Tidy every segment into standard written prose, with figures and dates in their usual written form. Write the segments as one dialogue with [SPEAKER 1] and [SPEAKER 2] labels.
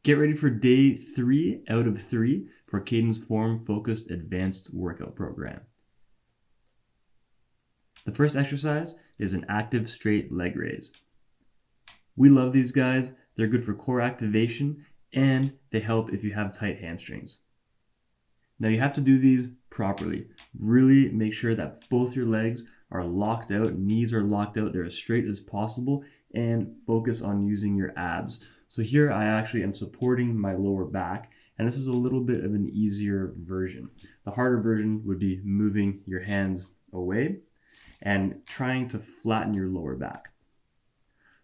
[SPEAKER 1] Get ready for day 3 out of 3 for Kayden's form-focused advanced workout program. The first exercise is an active straight leg raise. We love these guys. They're good for core activation and they help if you have tight hamstrings. Now you have to do these properly. Really make sure that both your legs are locked out, knees are locked out, they're as straight as possible, and focus on using your abs. So here I actually am supporting my lower back, and this is a little bit of an easier version. The harder version would be moving your hands away and trying to flatten your lower back.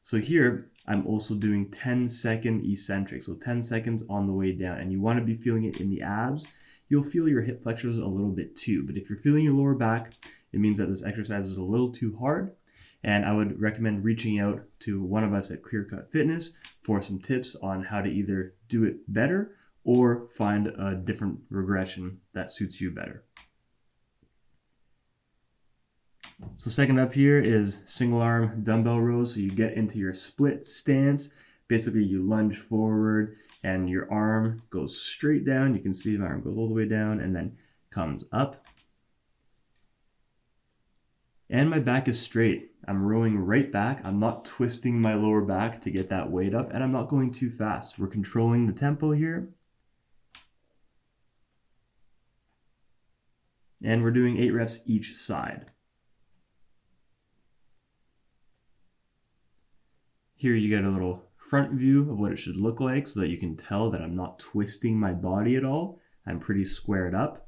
[SPEAKER 1] So here I'm also doing 10-second eccentric, so 10 seconds on the way down, and you want to be feeling it in the abs. You'll feel your hip flexors a little bit too, but if you're feeling your lower back, it means that this exercise is a little too hard, and I would recommend reaching out to one of us at Clearcut Fitness for some tips on how to either do it better or find a different regression that suits you better. So second up here is single arm dumbbell rows. So you get into your split stance. Basically you lunge forward and your arm goes straight down. You can see my arm goes all the way down and then comes up. And my back is straight. I'm rowing right back. I'm not twisting my lower back to get that weight up, and I'm not going too fast. We're controlling the tempo here. And we're doing 8 reps each side. Here you get a little front view of what it should look like so that you can tell that I'm not twisting my body at all. I'm pretty squared up.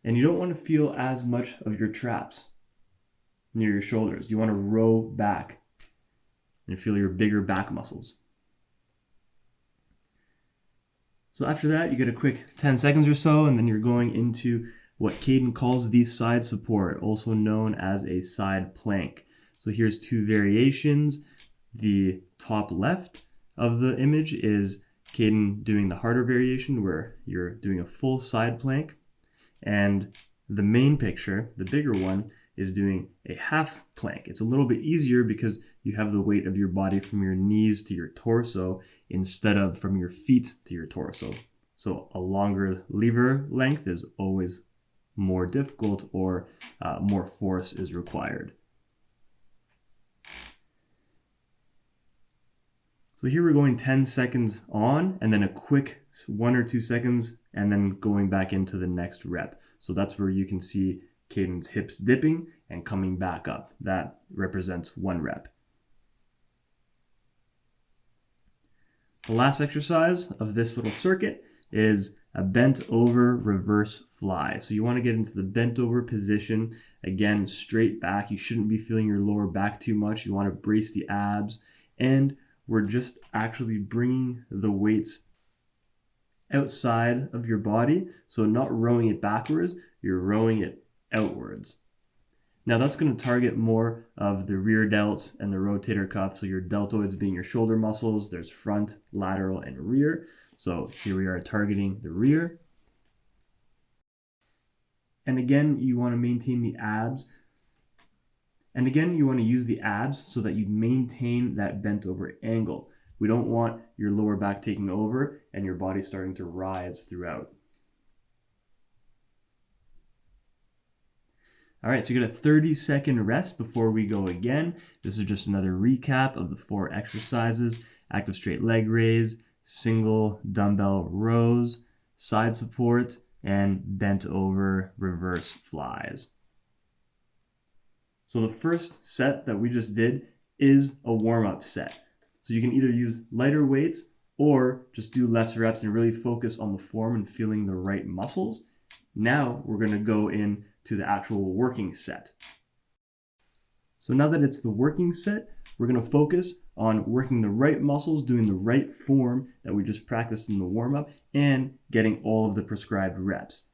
[SPEAKER 1] And you don't want to feel as much of your traps near your shoulders. You want to row back and feel your bigger back muscles. So after that, you get a quick 10 seconds or so, and then you're going into what Kayden calls the side support, also known as a side plank. So here's 2 variations. The top left of the image is Kayden doing the harder variation where you're doing a full side plank. And the main picture, the bigger one, is doing a half plank. It's a little bit easier because you have the weight of your body from your knees to your torso instead of from your feet to your torso. So a longer lever length is always more difficult, or more force is required. So here we're going 10 seconds on and then a quick 1 or 2 seconds and then going back into the next rep. So that's where you can see Kayden's hips dipping and coming back up. That represents 1 rep. The last exercise of this little circuit is a bent over reverse fly. So you want to get into the bent over position. Again, straight back. You shouldn't be feeling your lower back too much. You want to brace the abs, and we're just actually bringing the weights outside of your body. So not rowing it backwards, you're rowing it outwards. Now that's going to target more of the rear delts and the rotator cuff. So your deltoids being your shoulder muscles. There's front, lateral, and rear. So here we are targeting the rear. And again, you want to maintain the abs. And again, you want to use the abs so that you maintain that bent over angle. We don't want your lower back taking over and your body starting to rise throughout. All right, so you get a 30-second rest before we go again. This is just another recap of the 4 exercises: active straight leg raise, single dumbbell rows, side support, and bent over reverse flies. So the first set that we just did is a warm-up set. So you can either use lighter weights or just do less reps and really focus on the form and feeling the right muscles. Now we're going to go in to the actual working set. So now that it's the working set, we're going to focus on working the right muscles, doing the right form that we just practiced in the warm-up, and getting all of the prescribed reps.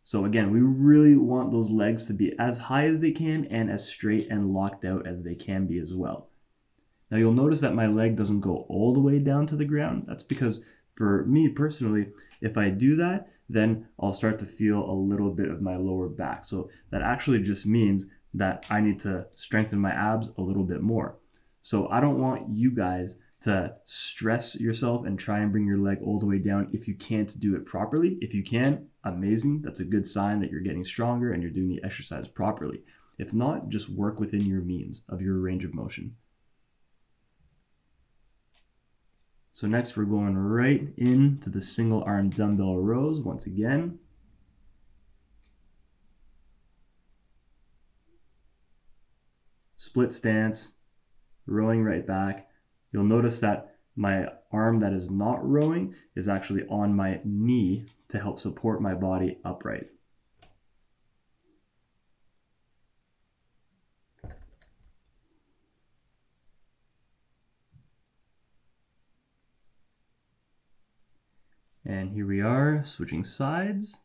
[SPEAKER 1] So again, we really want those legs to be as high as they can and as straight and locked out as they can be as well. Now you'll notice that my leg doesn't go all the way down to the ground. That's because for me personally, if I do that, then I'll start to feel a little bit of my lower back. So that actually just means that I need to strengthen my abs a little bit more. So I don't want you guys to stress yourself and try and bring your leg all the way down if you can't do it properly. If you can, amazing. That's a good sign that you're getting stronger and you're doing the exercise properly. If not, just work within your means of your range of motion. So next we're going right into the single arm dumbbell rows once again. Split stance, rowing right back. You'll notice that my arm that is not rowing is actually on my knee to help support my body upright. And here we are, switching sides.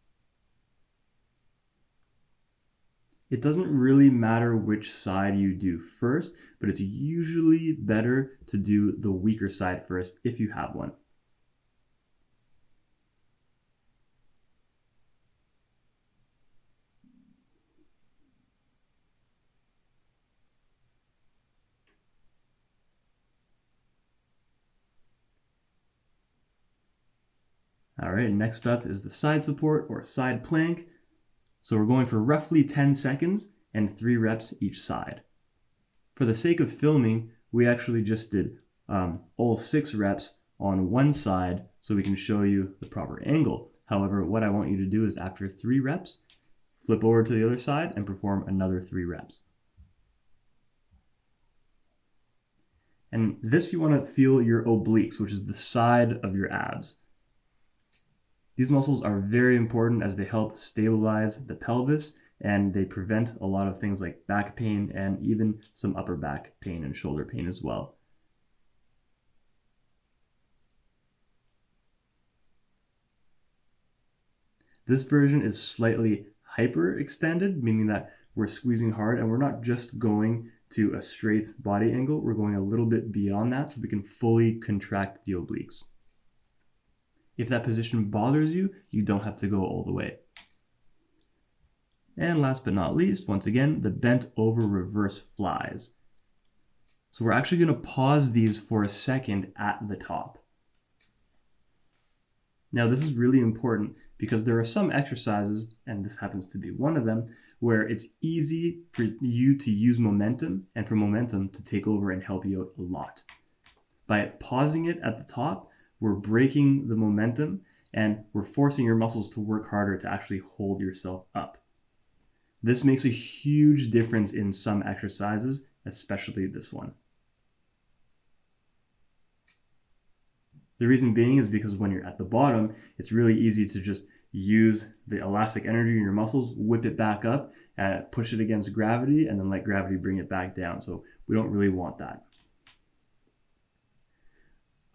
[SPEAKER 1] It doesn't really matter which side you do first, but it's usually better to do the weaker side first if you have one. All right, next up is the side support or side plank. So we're going for roughly 10 seconds and 3 reps each side. For the sake of filming, we actually just did all 6 reps on one side so we can show you the proper angle. However, what I want you to do is after 3 reps, flip over to the other side and perform another 3 reps. And this you want to feel your obliques, which is the side of your abs. These muscles are very important as they help stabilize the pelvis and they prevent a lot of things like back pain and even some upper back pain and shoulder pain as well. This version is slightly hyperextended, meaning that we're squeezing hard and we're not just going to a straight body angle, we're going a little bit beyond that so we can fully contract the obliques. If that position bothers you, you don't have to go all the way. And last but not least, once again, the bent over reverse flies. So we're actually going to pause these for a second at the top. Now this is really important because there are some exercises, and this happens to be one of them, where it's easy for you to use momentum and for momentum to take over and help you out a lot. By pausing it at the top, we're breaking the momentum and we're forcing your muscles to work harder to actually hold yourself up. This makes a huge difference in some exercises, especially this one. The reason being is because when you're at the bottom, it's really easy to just use the elastic energy in your muscles, whip it back up, push it against gravity, and then let gravity bring it back down. So we don't really want that.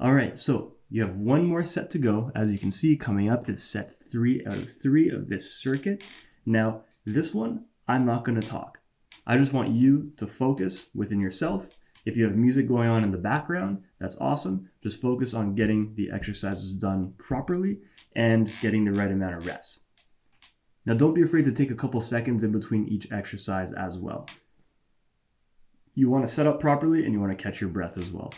[SPEAKER 1] All right, so you have one more set to go. As you can see, coming up is set 3 out of 3 of this circuit. Now, this one, I'm not going to talk. I just want you to focus within yourself. If you have music going on in the background, that's awesome. Just focus on getting the exercises done properly and getting the right amount of reps. Now, don't be afraid to take a couple seconds in between each exercise as well. You want to set up properly and you want to catch your breath as well.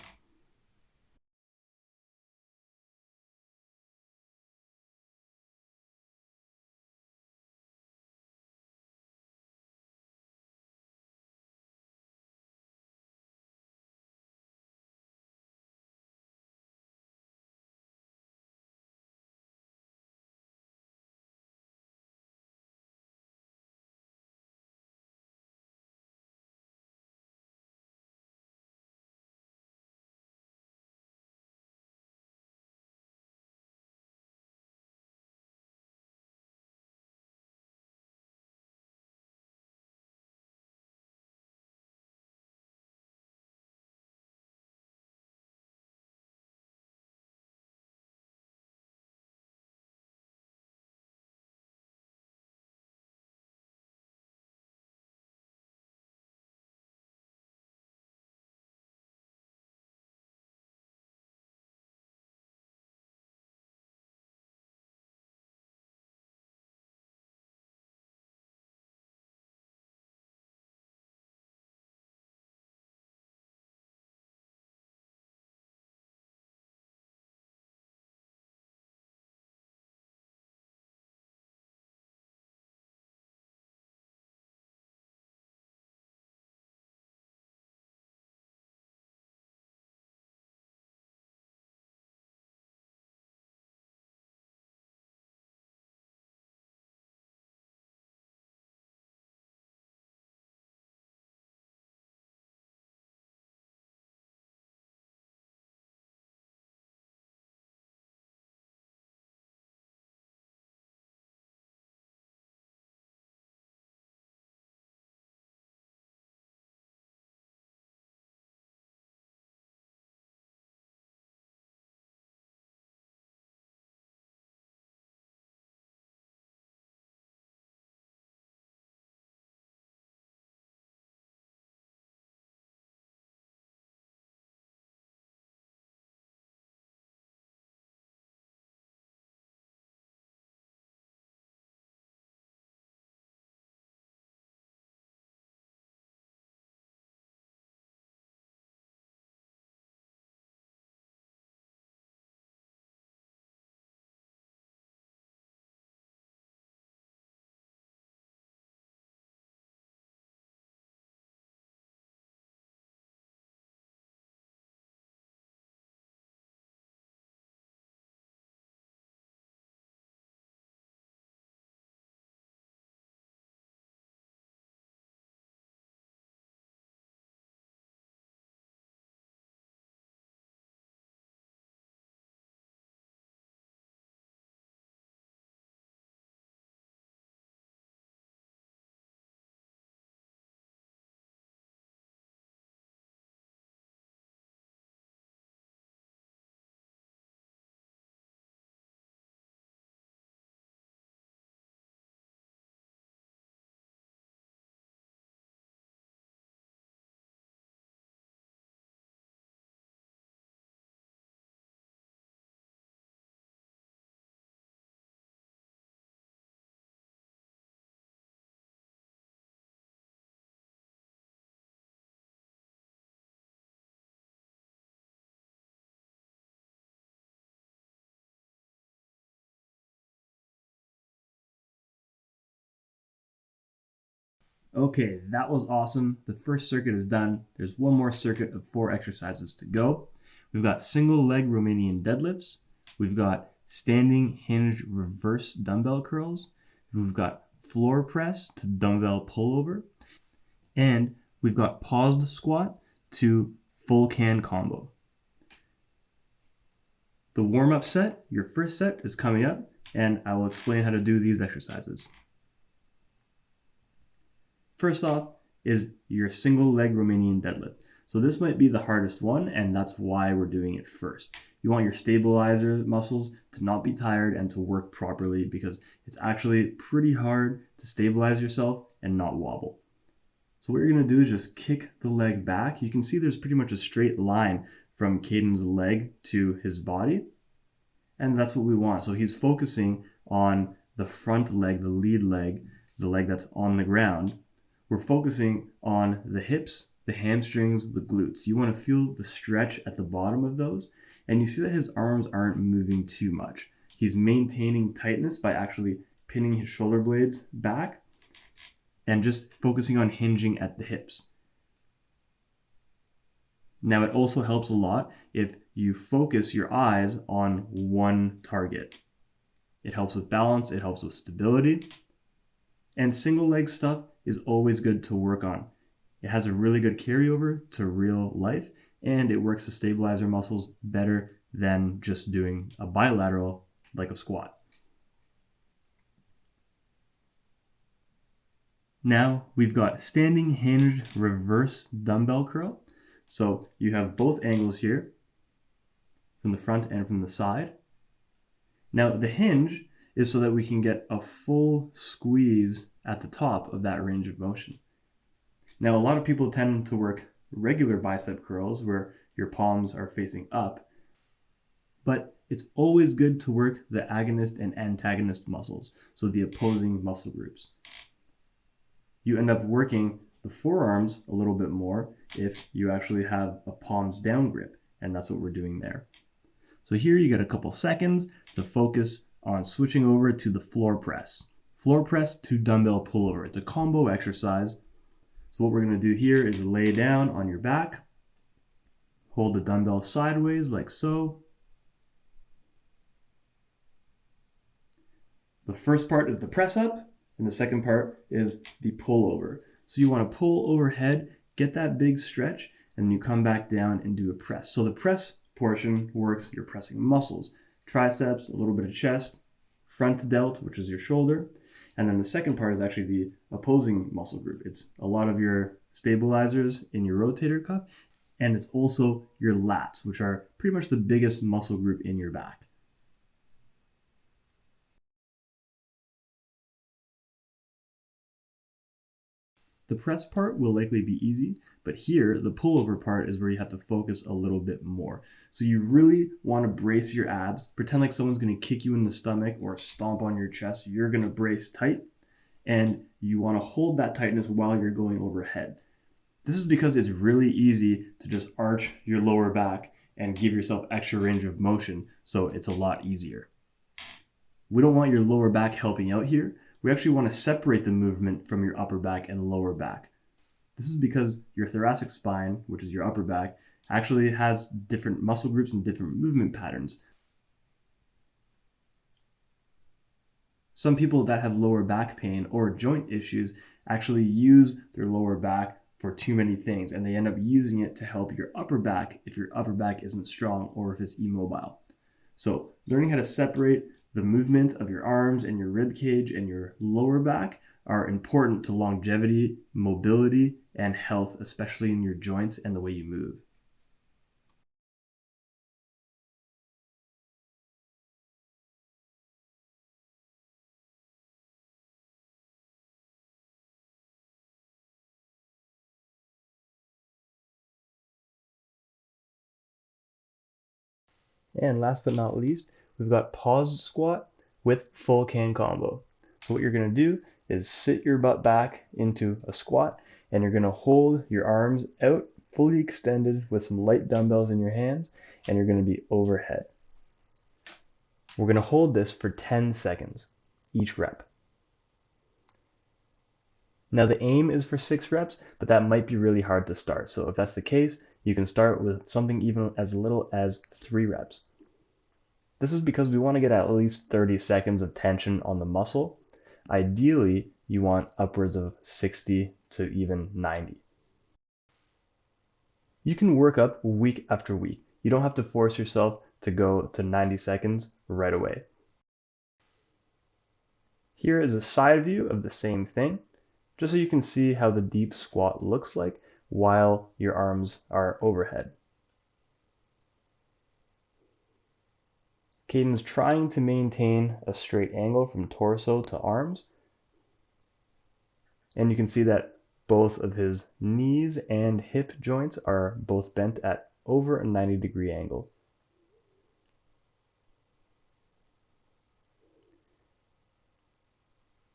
[SPEAKER 1] Okay, that was awesome. The first circuit is done. There's one more circuit of 4 exercises to go. We've got single leg Romanian deadlifts. We've got standing hinged reverse dumbbell curls. We've got floor press to dumbbell pullover. And we've got paused squat to full can combo. The warm-up set, your first set, is coming up, and I will explain how to do these exercises. First off is your single leg Romanian deadlift. So this might be the hardest one, and that's why we're doing it first. You want your stabilizer muscles to not be tired and to work properly, because it's actually pretty hard to stabilize yourself and not wobble. So what you're going to do is just kick the leg back. You can see there's pretty much a straight line from Kayden's leg to his body, and that's what we want. So he's focusing on the front leg, the lead leg, the leg that's on the ground. We're focusing on the hips, the hamstrings, the glutes. You want to feel the stretch at the bottom of those, and you see that his arms aren't moving too much. He's maintaining tightness by actually pinning his shoulder blades back and just focusing on hinging at the hips. Now, it also helps a lot if you focus your eyes on one target. It helps with balance, it helps with stability, and single leg stuff is always good to work on. It has a really good carryover to real life, and it works the stabilizer muscles better than just doing a bilateral like a squat. Now we've got standing hinged reverse dumbbell curl. So you have both angles here, from the front and from the side. Now the hinge is so that we can get a full squeeze at the top of that range of motion. Now a lot of people tend to work regular bicep curls where your palms are facing up, but it's always good to work the agonist and antagonist muscles, so the opposing muscle groups. You end up working the forearms a little bit more if you actually have a palms down grip, and that's what we're doing there. So here you get a couple seconds to focus on switching over to the floor press. Floor press to dumbbell pullover. It's a combo exercise. So what we're going to do here is lay down on your back, hold the dumbbell sideways like so. The first part is the press up, and the second part is the pullover. So you want to pull overhead, get that big stretch, and then you come back down and do a press. So the press portion works, you're pressing muscles, triceps, a little bit of chest, front delt, which is your shoulder, and then the second part is actually the opposing muscle group. It's a lot of your stabilizers in your rotator cuff, and it's also your lats, which are pretty much the biggest muscle group in your back. The press part will likely be easy, but here, the pullover part is where you have to focus a little bit more. So you really want to brace your abs. Pretend like someone's going to kick you in the stomach or stomp on your chest. You're going to brace tight, and you want to hold that tightness while you're going overhead. This is because it's really easy to just arch your lower back and give yourself extra range of motion, so it's a lot easier. We don't want your lower back helping out here. We actually want to separate the movement from your upper back and lower back. This is because your thoracic spine, which is your upper back, actually has different muscle groups and different movement patterns. Some people that have lower back pain or joint issues actually use their lower back for too many things, and they end up using it to help your upper back if your upper back isn't strong or if it's immobile. So learning how to separate the movement of your arms and your rib cage and your lower back are important to longevity, mobility, and health, especially in your joints and the way you move. And last but not least, we've got paused squat with full can combo. So what you're going to do is sit your butt back into a squat, and you're going to hold your arms out fully extended with some light dumbbells in your hands, and you're going to be overhead. We're going to hold this for 10 seconds each rep. Now the aim is for 6 reps, but that might be really hard to start. So if that's the case, you can start with something even as little as 3 reps. This is because we want to get at least 30 seconds of tension on the muscle. Ideally, you want upwards of 60 to even 90. You can work up week after week. You don't have to force yourself to go to 90 seconds right away. Here is a side view of the same thing, just so you can see how the deep squat looks like while your arms are overhead. Kayden's trying to maintain a straight angle from torso to arms. And you can see that both of his knees and hip joints are both bent at over a 90-degree angle.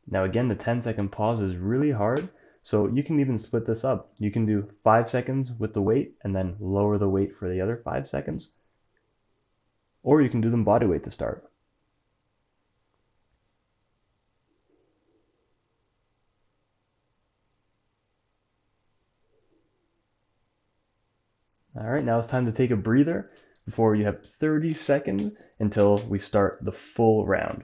[SPEAKER 1] Now again, the 10-second pause is really hard, so you can even split this up. You can do 5 seconds with the weight and then lower the weight for the other 5 seconds. Or you can do them body weight to start. All right, now it's time to take a breather before you have 30 seconds until we start the full round.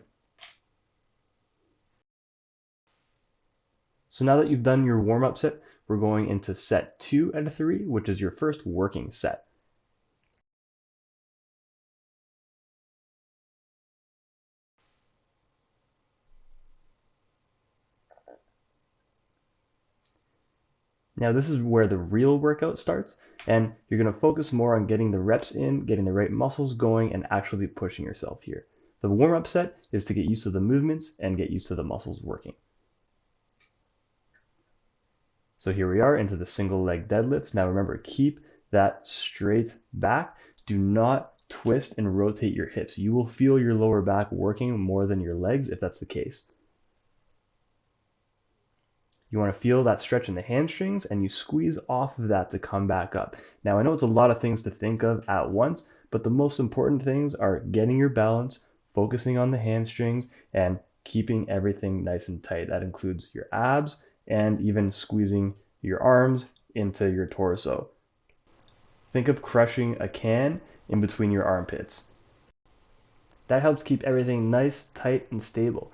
[SPEAKER 1] So now that you've done your warm-up set, we're going into set 2 out of 3, which is your first working set. Now this is where the real workout starts, and you're going to focus more on getting the reps in, getting the right muscles going, and actually pushing yourself here. The warm-up set is to get used to the movements and get used to the muscles working. So here we are into the single leg deadlifts. Now remember, keep that straight back. Do not twist and rotate your hips. You will feel your lower back working more than your legs if that's the case. You want to feel that stretch in the hamstrings and you squeeze off of that to come back up. Now I know it's a lot of things to think of at once, but the most important things are getting your balance, focusing on the hamstrings, and keeping everything nice and tight. That includes your abs and even squeezing your arms into your torso. Think of crushing a can in between your armpits. That helps keep everything nice, tight, and stable.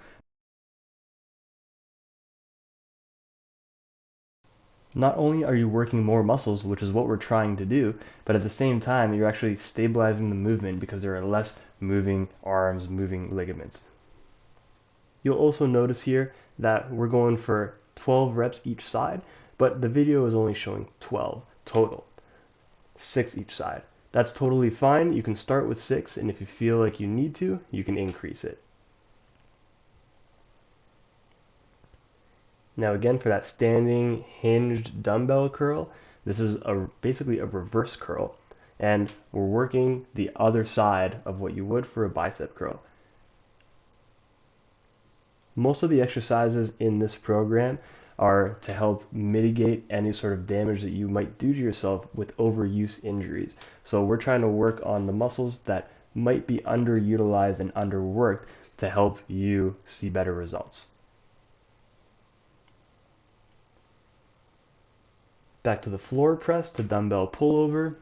[SPEAKER 1] Not only are you working more muscles, which is what we're trying to do, but at the same time, you're actually stabilizing the movement because there are less moving arms, moving ligaments. You'll also notice here that we're going for 12 reps each side, but the video is only showing 12 total, 6 each side. That's totally fine. You can start with 6, and if you feel like you need to, you can increase it. Now again, for that standing hinged dumbbell curl, this is basically a reverse curl. And we're working the other side of what you would for a bicep curl. Most of the exercises in this program are to help mitigate any sort of damage that you might do to yourself with overuse injuries. So we're trying to work on the muscles that might be underutilized and underworked to help you see better results. Back to the floor press to dumbbell pullover.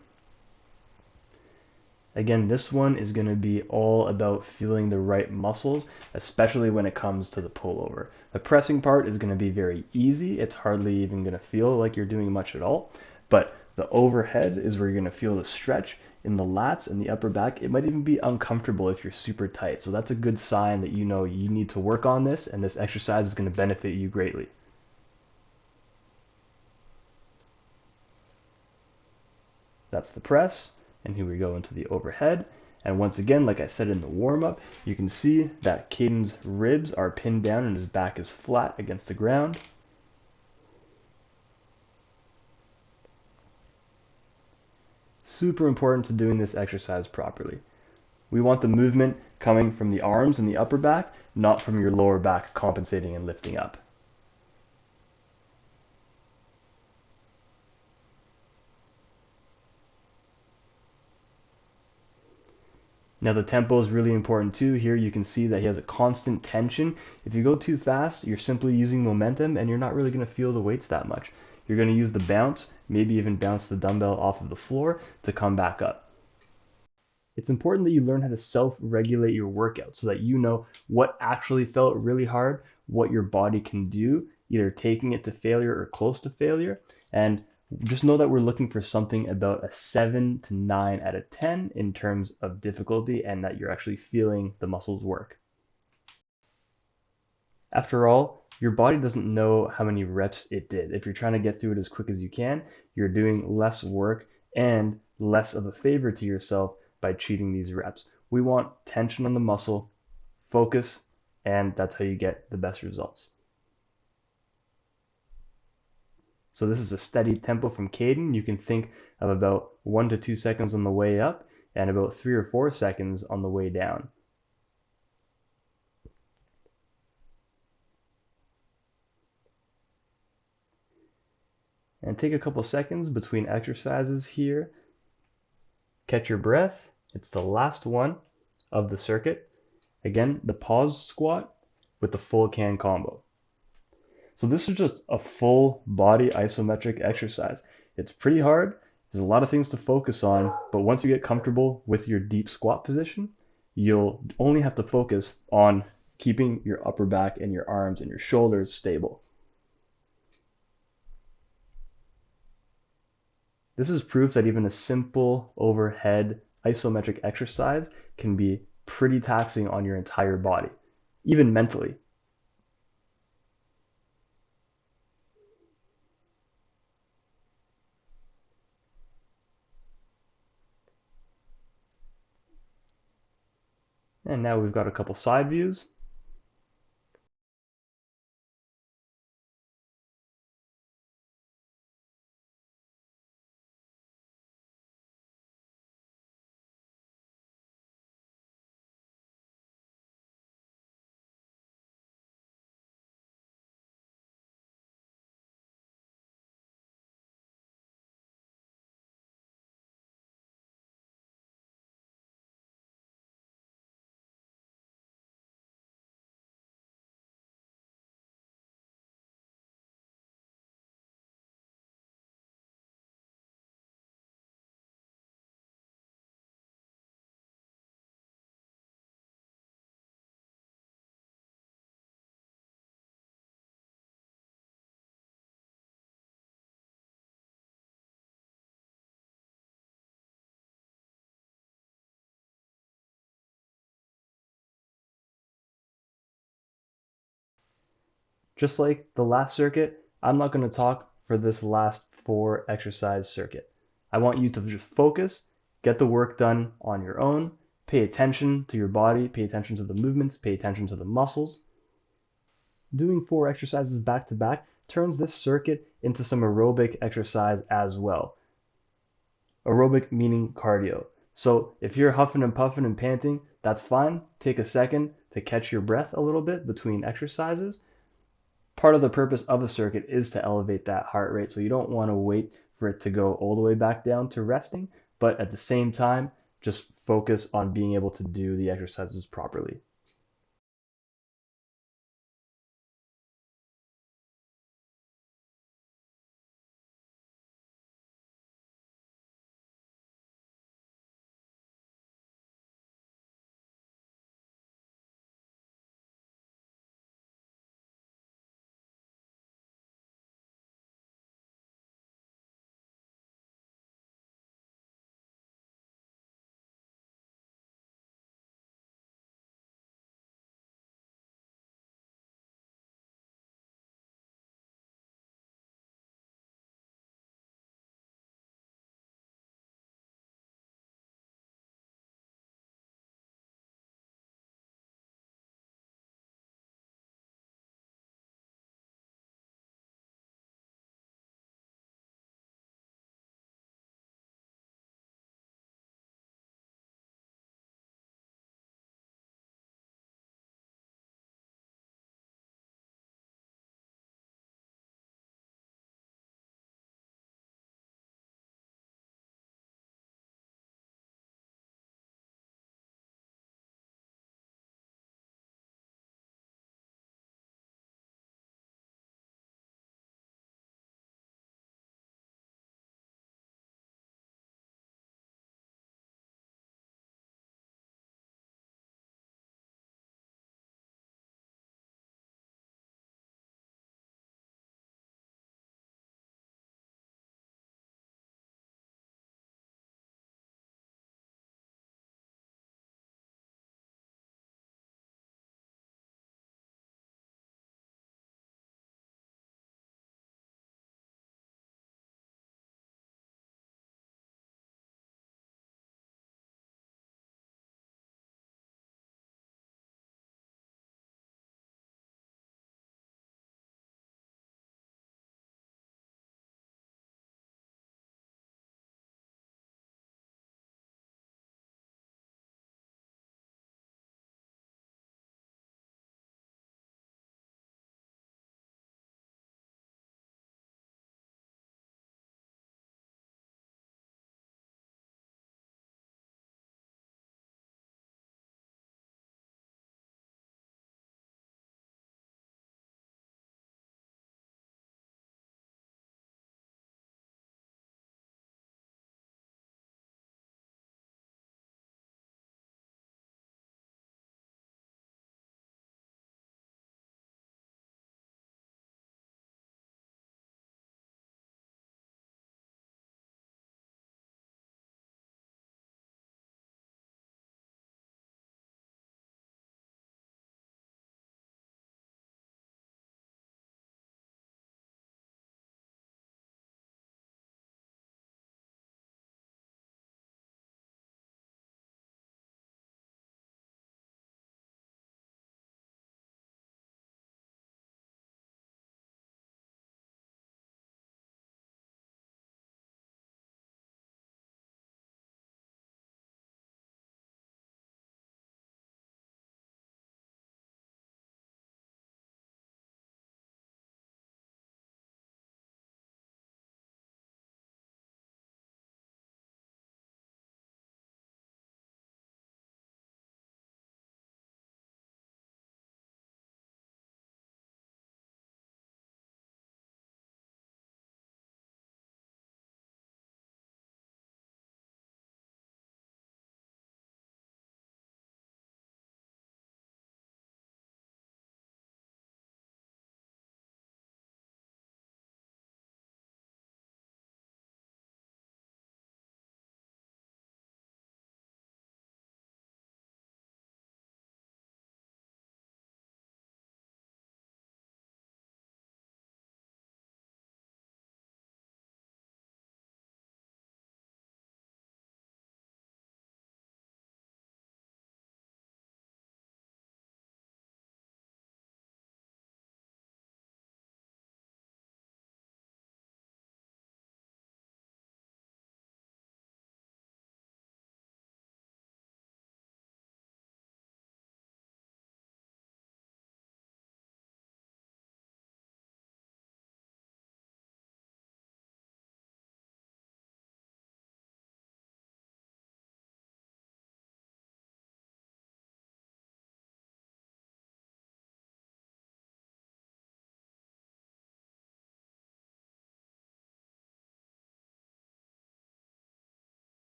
[SPEAKER 1] Again, this one is going to be all about feeling the right muscles, especially when it comes to the pullover. The pressing part is going to be very easy. It's hardly even going to feel like you're doing much at all. But the overhead is where you're going to feel the stretch in the lats and the upper back. It might even be uncomfortable if you're super tight. So that's a good sign that you know you need to work on this, and this exercise is going to benefit you greatly. That's the press, and here we go into the overhead. And once again, like I said in the warm-up, you can see that Kayden's ribs are pinned down and his back is flat against the ground. Super important to doing this exercise properly. We want the movement coming from the arms and the upper back, not from your lower back compensating and lifting up. Now the tempo is really important too. Here you can see that he has a constant tension. If you go too fast, you're simply using momentum and you're not really going to feel the weights that much. You're going to use the bounce, maybe even bounce the dumbbell off of the floor to come back up. It's important that you learn how to self-regulate your workout so that you know what actually felt really hard, what your body can do, either taking it to failure or close to failure. And just know that we're looking for something about a 7 to 9 out of 10 in terms of difficulty, and that you're actually feeling the muscles work. After all, your body doesn't know how many reps it did. If you're trying to get through it as quick as you can, you're doing less work and less of a favor to yourself by cheating these reps. We want tension on the muscle, focus, and that's how you get the best results. So this is a steady tempo from Kayden. You can think of about 1 to 2 seconds on the way up and about 3 or 4 seconds on the way down. And take a couple seconds between exercises here. Catch your breath. It's the last one of the circuit. Again, the pause squat with the full can combo. So this is just a full body isometric exercise. It's pretty hard. There's a lot of things to focus on, but once you get comfortable with your deep squat position, you'll only have to focus on keeping your upper back and your arms and your shoulders stable. This is proof that even a simple overhead isometric exercise can be pretty taxing on your entire body, even mentally. And now we've got a couple side views. Just like the last circuit, I'm not going to talk for this last 4 exercise circuit. I want you to just focus, get the work done on your own, pay attention to your body, pay attention to the movements, pay attention to the muscles. Doing 4 exercises back to back turns this circuit into some aerobic exercise as well. Aerobic meaning cardio. So if you're huffing and puffing and panting, that's fine. Take a second to catch your breath a little bit between exercises. Part of the purpose of a circuit is to elevate that heart rate, so you don't want to wait for it to go all the way back down to resting, but at the same time, just focus on being able to do the exercises properly.